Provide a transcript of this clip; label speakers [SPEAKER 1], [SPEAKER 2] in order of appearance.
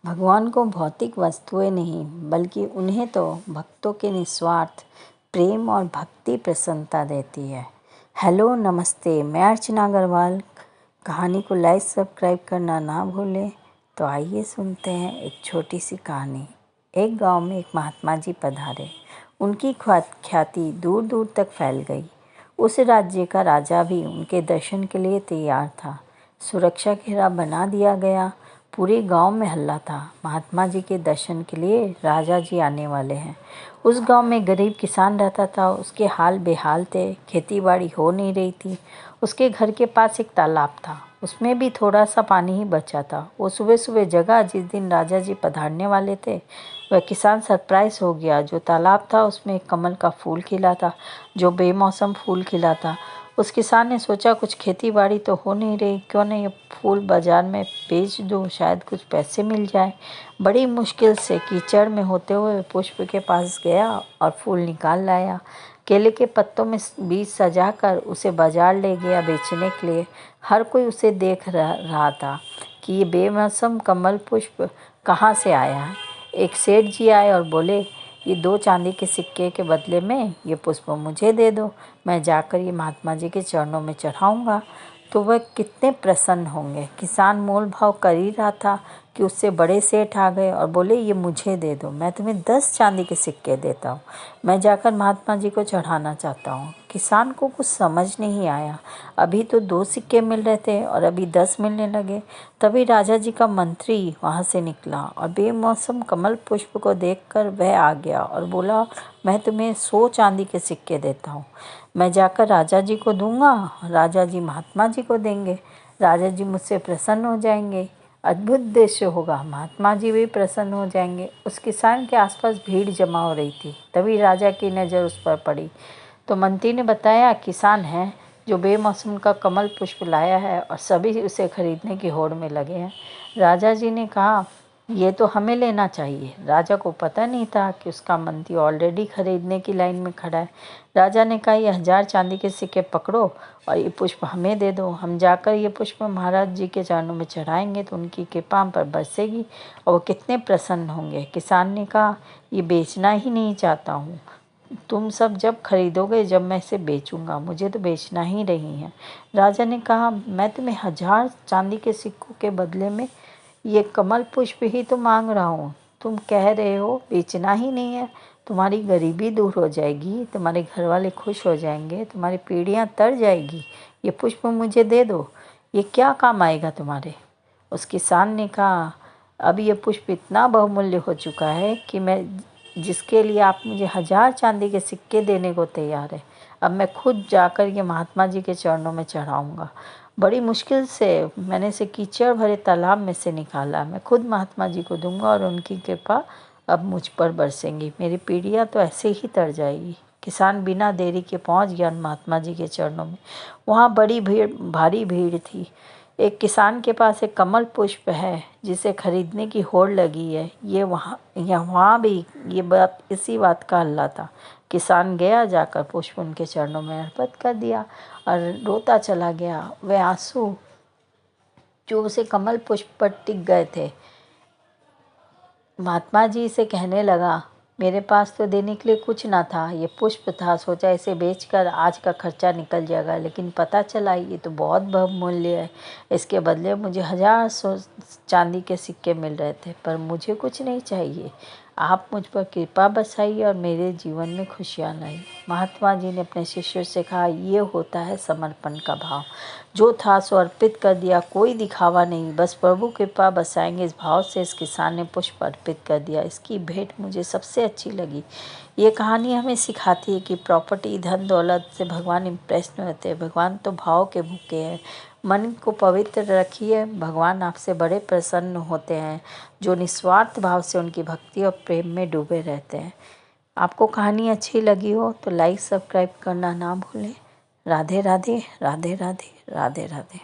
[SPEAKER 1] भगवान को भौतिक वस्तुएं नहीं बल्कि उन्हें तो भक्तों के निस्वार्थ प्रेम और भक्ति प्रसन्नता देती है। हेलो नमस्ते, मैं अर्चना अग्रवाल। कहानी को लाइक सब्सक्राइब करना ना भूलें। तो आइए सुनते हैं एक छोटी सी कहानी। एक गांव में एक महात्मा जी पधारे। उनकी ख्याति दूर दूर तक फैल गई। उस राज्य का राजा भी उनके दर्शन के लिए तैयार था। सुरक्षा घेरा बना दिया गया। पूरे गांव में हल्ला था, महात्मा जी के दर्शन के लिए राजा जी आने वाले हैं। उस गांव में गरीब किसान रहता था। उसके हाल बेहाल थे, खेती बाड़ी हो नहीं रही थी। उसके घर के पास एक तालाब था, उसमें भी थोड़ा सा पानी ही बचा था। वो सुबह सुबह जगा जिस दिन राजा जी पधारने वाले थे। वह किसान सरप्राइज हो गया। जो तालाब था उसमें एक कमल का फूल खिला था, जो बेमौसम फूल खिला था। उस किसान ने सोचा कुछ खेती बाड़ी तो हो नहीं रही, क्यों नहीं ये फूल बाजार में बेच दूँ, शायद कुछ पैसे मिल जाए। बड़ी मुश्किल से कीचड़ में होते हुए पुष्प के पास गया और फूल निकाल लाया। केले के पत्तों में बीज सजाकर उसे बाजार ले गया बेचने के लिए। हर कोई उसे देख रहा था कि ये बेमौसम कमल पुष्प कहाँ से आया है। एक सेठ जी आए और बोले, ये 2 चांदी के सिक्के के बदले में ये पुष्प मुझे दे दो, मैं जाकर ये महात्मा जी के चरणों में चढ़ाऊँगा तो वह कितने प्रसन्न होंगे। किसान मोल भाव कर ही रहा था कि उससे बड़े सेठ आ गए और बोले, ये मुझे दे दो, मैं तुम्हें 10 चांदी के सिक्के देता हूँ, मैं जाकर महात्मा जी को चढ़ाना चाहता हूँ। किसान को कुछ समझ नहीं आया। अभी तो 2 सिक्के मिल रहे थे और अभी 10 मिलने लगे। तभी राजा जी का मंत्री वहाँ से निकला और बेमौसम कमल पुष्प को देखकर वह आ गया और बोला, मैं तुम्हें 100 चांदी के सिक्के देता हूँ, मैं जाकर राजा जी को दूंगा, राजा जी महात्मा जी को देंगे, राजा जी मुझसे प्रसन्न हो जाएंगे, अद्भुत दृश्य होगा, महात्मा जी भी प्रसन्न हो जाएंगे। उस किसान के आसपास भीड़ जमा हो रही थी। तभी राजा की नज़र उस पर पड़ी तो मंत्री ने बताया, किसान है जो बेमौसम का कमल पुष्प लाया है और सभी उसे खरीदने की होड़ में लगे हैं। राजा जी ने कहा, ये तो हमें लेना चाहिए। राजा को पता नहीं था कि उसका मंत्री ऑलरेडी खरीदने की लाइन में खड़ा है। राजा ने कहा, ये 1000 चांदी के सिक्के पकड़ो और ये पुष्प हमें दे दो। हम जाकर ये पुष्प महाराज जी के चरणों में चढ़ाएंगे तो उनकी कृपा हम पर बरसेगी और वो कितने प्रसन्न होंगे। किसान ने कहा, ये बेचना ही नहीं चाहता हूँ, तुम सब जब खरीदोगे जब मैं इसे बेचूंगा, मुझे तो बेचना ही नहीं है। राजा ने कहा, मैं तुम्हें 1000 चांदी के सिक्कों के बदले में ये कमल पुष्प ही तो मांग रहा हूँ, तुम कह रहे हो बेचना ही नहीं है। तुम्हारी गरीबी दूर हो जाएगी, तुम्हारे घर वाले खुश हो जाएंगे, तुम्हारी पीढ़ियाँ तर जाएगी। ये पुष्प मुझे दे दो, ये क्या काम आएगा तुम्हारे। उस किसान ने कहा, अब ये पुष्प इतना बहुमूल्य हो चुका है कि मैं जिसके लिए आप मुझे 1000 चांदी के सिक्के देने को तैयार है, अब मैं खुद जाकर ये महात्मा जी के चरणों में चढ़ाऊँगा। बड़ी मुश्किल से मैंने इसे कीचड़ भरे तालाब में से निकाला, मैं खुद महात्मा जी को दूंगा और उनकी कृपा अब मुझ पर बरसेंगी, मेरी पीढ़ियाँ तो ऐसे ही तर जाएगी। किसान बिना देरी के पहुंच गया महात्मा जी के चरणों में। वहाँ बड़ी भारी भीड़ थी। एक किसान के पास एक कमल पुष्प है जिसे खरीदने की होड़ लगी है। ये वहाँ भी इसी बात का हल्ला था। किसान गया, जाकर पुष्प उनके चरणों में अर्पित कर दिया और रोता चला गया। वह आंसू जो उसे कमल पुष्प पर टिक गए थे। महात्मा जी से कहने लगा, मेरे पास तो देने के लिए कुछ ना था, ये पुष्प था, सोचा इसे बेचकर आज का खर्चा निकल जाएगा, लेकिन पता चला ये तो बहुत बहुमूल्य है। इसके बदले मुझे 1000 चांदी के सिक्के मिल रहे थे, पर मुझे कुछ नहीं चाहिए। आप मुझ पर कृपा बरसाइए और मेरे जीवन में खुशियाँ लाइए। महात्मा जी ने अपने शिष्यों से कहा, ये होता है समर्पण का भाव। जो था सो अर्पित कर दिया, कोई दिखावा नहीं, बस प्रभु कृपा बरसाएंगे इस भाव से इस किसान ने पुष्प अर्पित कर दिया। इसकी भेंट मुझे सबसे अच्छी लगी। ये कहानी हमें सिखाती है कि प्रॉपर्टी, धन दौलत से भगवान इम्प्रेस नहीं होते। भगवान तो भाव के भूखे हैं। मन को पवित्र रखिए, भगवान आपसे बड़े प्रसन्न होते हैं जो निस्वार्थ भाव से उनकी भक्ति और प्रेम में डूबे रहते हैं। आपको कहानी अच्छी लगी हो तो लाइक सब्सक्राइब करना ना भूलें। राधे राधे, राधे राधे, राधे राधे।